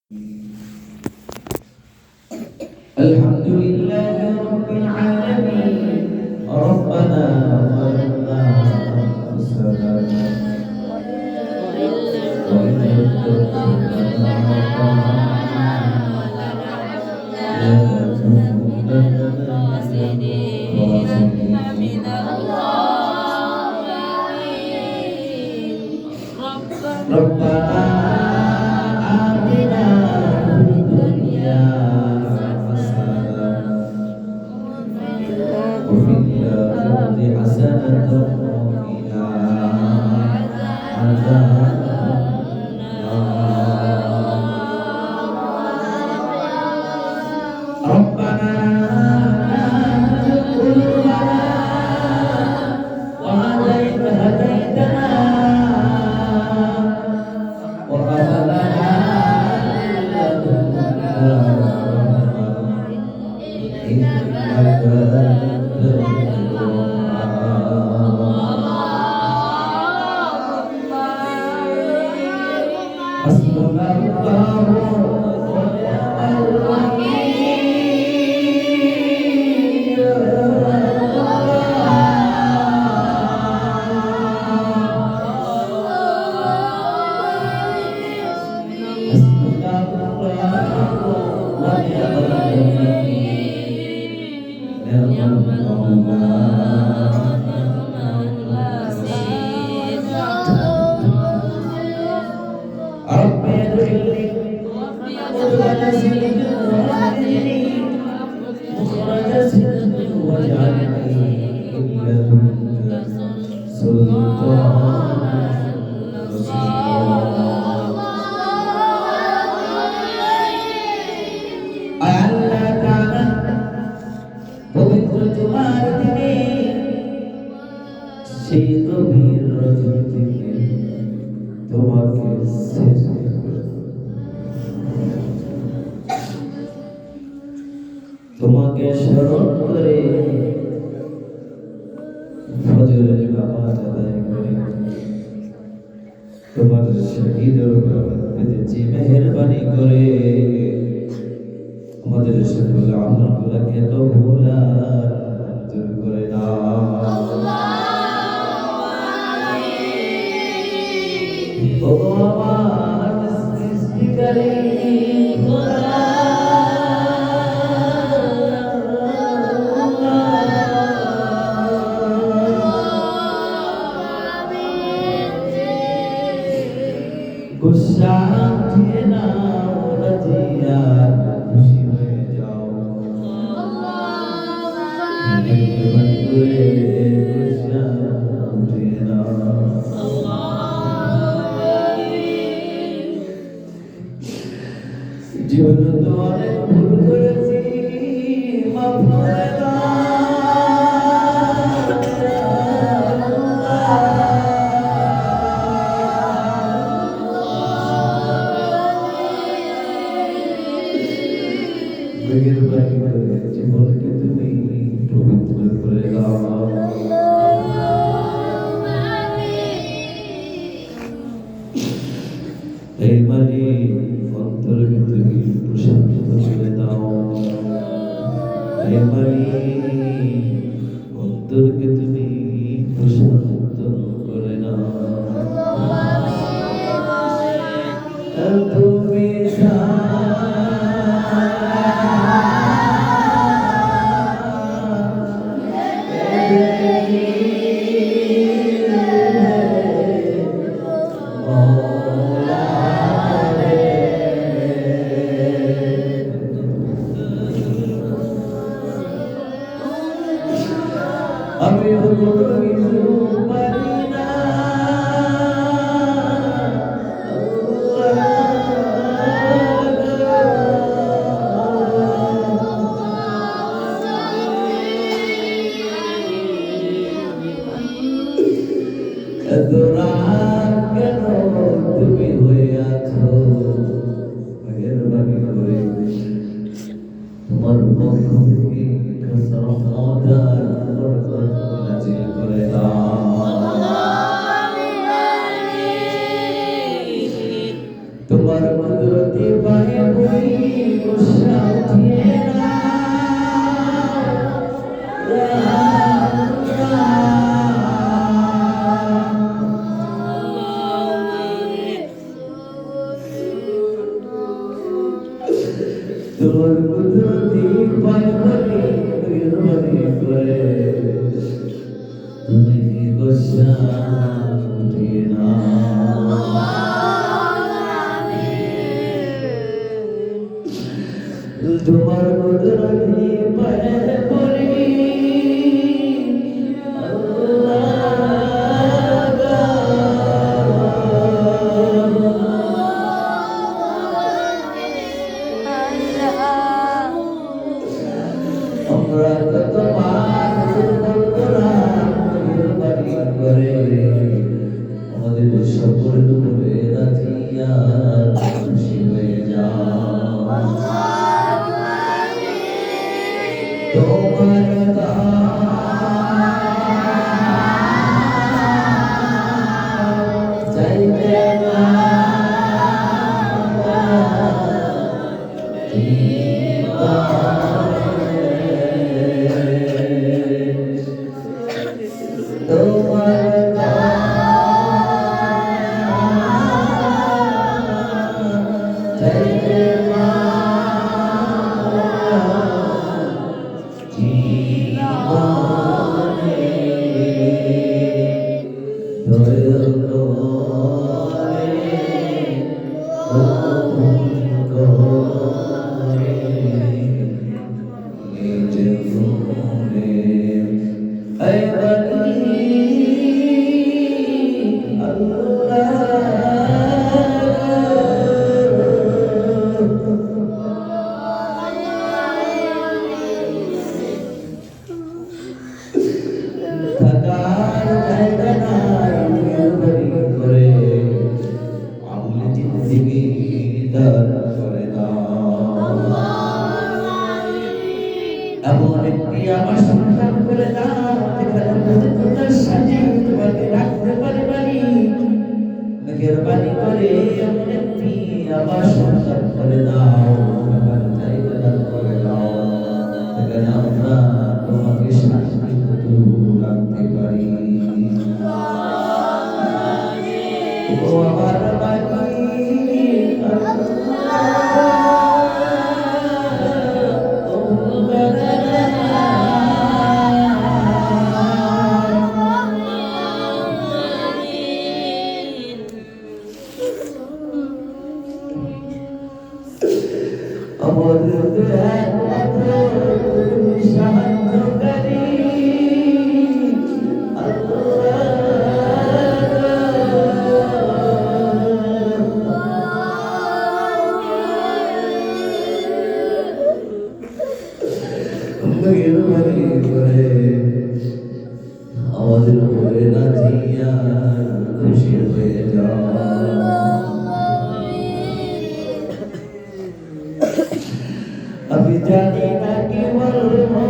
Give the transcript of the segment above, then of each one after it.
الحمد لله رب العالمين ربنا ظلمنا أنفسنا وإن لم تغفر لنا وترحمنا لنكونن من الخاسرين ربنا آتنا في الدنيا حسنة وفي الآخرة حسنة وقنا عذاب ربنا لا تزغ قلوبنا بعد إذ هديتنا وهب لنا من لدنك رحمة إنك أنت حسبنا الله ونعم الوكيل حسبنا الله ونعم الوكيل نعم المولى رب ادخلني مدخل صدق واخرجني مخرج صدق واجعلني من لدنك سلطانا نصيرا আল্লাহ তাআলা পবিত্র জুমার দিনে সেই গভীর রজনী থেকে তোমাকে সেজদা করে তোমাকে স্মরণ করে ফজরের নামাজ আদায় করে তোমার শহীদের পেতেছি মেহেরবানি করে আমাদের সকল আমলগুলোকে কবুল আর মঞ্জুর করে দাও ও আমার সৃষ্টিকারী খোদা গুসা উঠিয়ে নাও রাজিয়া খুশি হয়ে যাও মেহেরবানি করে গুসা উঠিয়ে নাও জীবনে তো অনেক ভুল করেছি মাফ করে দাও মেহেরবানি করে জীবনকে তুমি পবিত্র করে দাও এই মালিক অন্তরকে তুমি প্রশান্ত করে দাও এই মালিক অন্তরকে তুমি প্রশান্ত করে দাও তুমি আমি কিছু পারি না এত রাগ কেন তুমি হয়ে আছো মেহেরবানি করে তোমার পক্ষ থেকে রহমত আর বরকত নাজিল করে তোমার কুদরতি পায়খানি মেহরবানি করে তুমি গোসা উঠিয়ে নাও। তোমার কুদরতি পায়ে পড়ি আমরা তোমার মেহরবানি করে আমাদের সকলের উপরে রাখিয়া খুশি হয়ে যাও। তোমার চাইতে না থাকার জায়গা নাই মেহরবানি করে আমলে জিন্দেগি দান করে দাও। এমন একটি আমার সন্তান করে দাও যেখানে তোমার সাথে তোমাকে রাখতে পারি মেহরবানি করে এমন একটি আমার সন্তান করে দাও থাকার জায়গা দান করে দাও যেখানে আমরা তোমাকে শান্তি রাখতে পারি। ও আমার আমাদের একমাত্র সাহায্যকারী মেহরবানি করে আমাদের উপরে রাজিয়া খুশি হয়ে যাও। আমি জানি না কি বলবো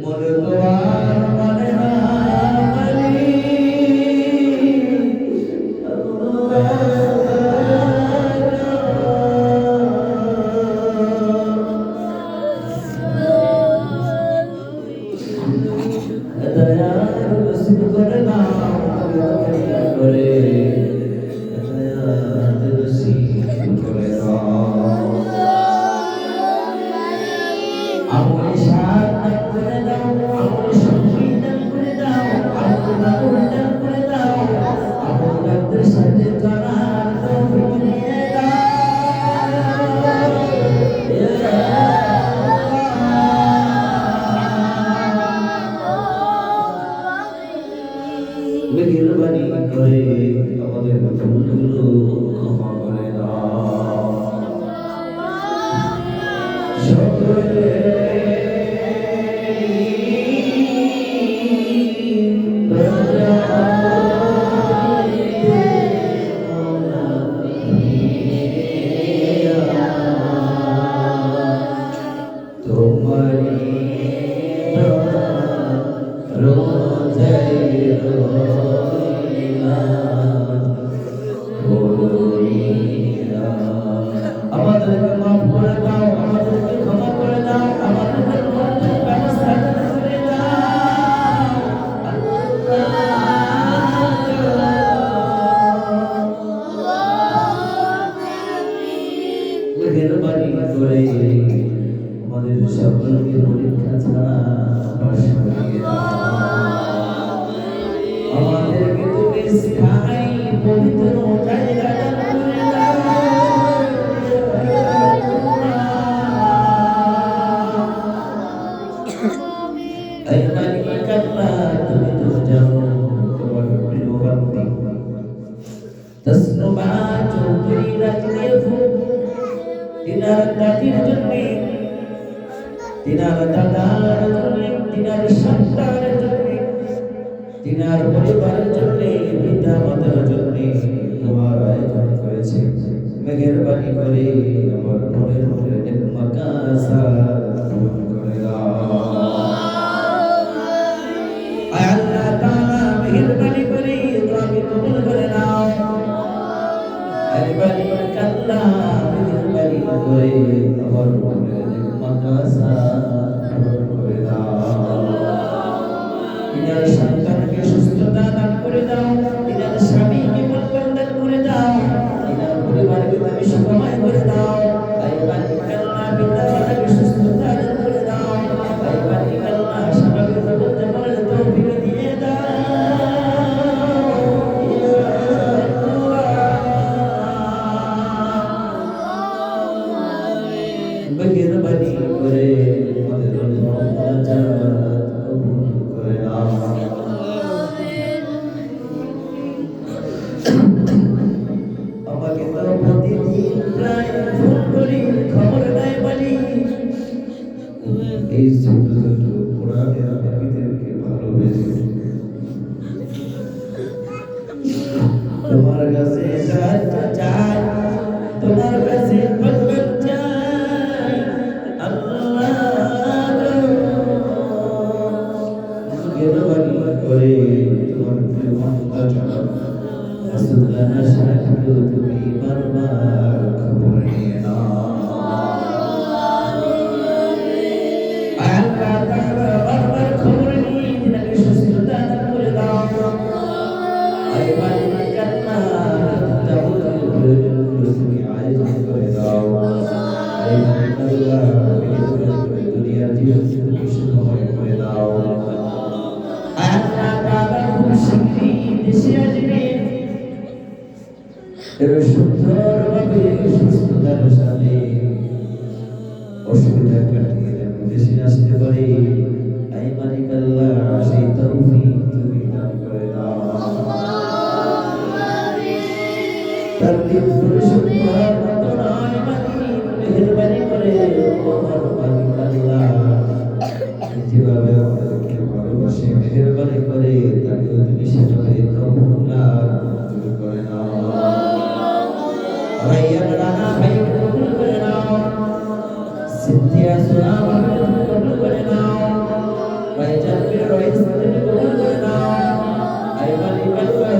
মনে তোমার মানে না মেহেরবানি করে আমাদের সকলকে পরীক্ষা ছাড়া পাশ করিয়ে দাও। আমাদেরকে তুমি স্থায়ী পবিত্র জায়গা দান করে দাও। এই মালিক আল্লাহ, তুমি তো জানো তোমার প্রিয় বান্দা তসনুমা চৌধুরী রাজিয়াফু তিনার দাদির জন্য, তিনার দাদার জন্য, তিনার সন্তানের জন্য, তিনার পরিবারের জন্য, পিতা মাতার জন্য তোমার আয়োজন করেছে। মেহেরবানি করে আমার মনের মধ্যে মাকাসা পূরণ করে দাও। আয় আল্লাহ তাআলা, মেহেরবানি করে দোয়াকে কবুল করে নাও। মেহেরবানি আল্লাহ, মেহেরবানি করে আমার মনের মাকাসা পূরণ করে দাও। তিনার সন্তানকে সুস্থতা দান করে দাও, তিনার স্বামীকে কল্যাণ দান করে দাও, তিনার পরিবারকে তুমি সুখময় করে দাও। আয় মালিক আল্লাহ, পিতা মাতাকে সুস্থতা দান করে দাও। আয় মালিক আল্লাহ, স্বামীকে বলতে পারে তৌফিক দিয়ে দাও। মেহেরবানি করে আমাদের মুনাজাত কবুল করে নাও। আমাকে তো প্রতিদিন প্রায় ফোন করি, খবর নাই বলি এই ছোট ছোট কোরআনের পাখিদেরকে ভালোবেসে তোমার কাছে সাহায্য চাই, তোমার কাছে কল্যাণ চাই। আল্লাহ মেহেরবানি করে তোমার প্রিয় বান্দা রাসূলুল্লাহ সাহেবকে তুমি বারবার খবর নিয়ে নাও। আল্লাহ তাআলা বারবার খবর নিয়ে তিনাকে সুস্থতা দান করে দাও। আয় মালিক আল্লাহ, যাবতীয় প্রয়োজনগুলো তুমি আয়োজন করে দাও। আয় মালিক আল্লাহ, মেহেরবানি করে দুনিয়ার জীবনকে তুমি সুখময় করে দাও। আয় আল্লাহ তাআলা, খুব শীঘ্রই দেশে আসবেন, এর সুন্দরভাবে সুস্থতার সাথে অসুবিধা কাটিয়ে যেন দেশে আসতে পারে। আয় মালিক আল্লাহ, সেই তৌফিক তুমি দান করে দাও। তার দিন পরিশোধ করার মতো নয় মালিক, মেহেরবানি করে আমার মালিক আল্লাহ যেভাবে আমাদেরকে ভালোবাসে, মেহেরবানি করে তাকেও তুমি সেভাবে কবুল আর মঞ্জুর করে নাও। রাইয়ান রানা ভাইকে কবুল করে নাও, সিদ্দিয়া সোনা ভাইকে তুমি কবুল করে নাও, ভাইজান বীর রয়েস তুমি কবুল করে নাও। আয় মালিক আল্লাহ,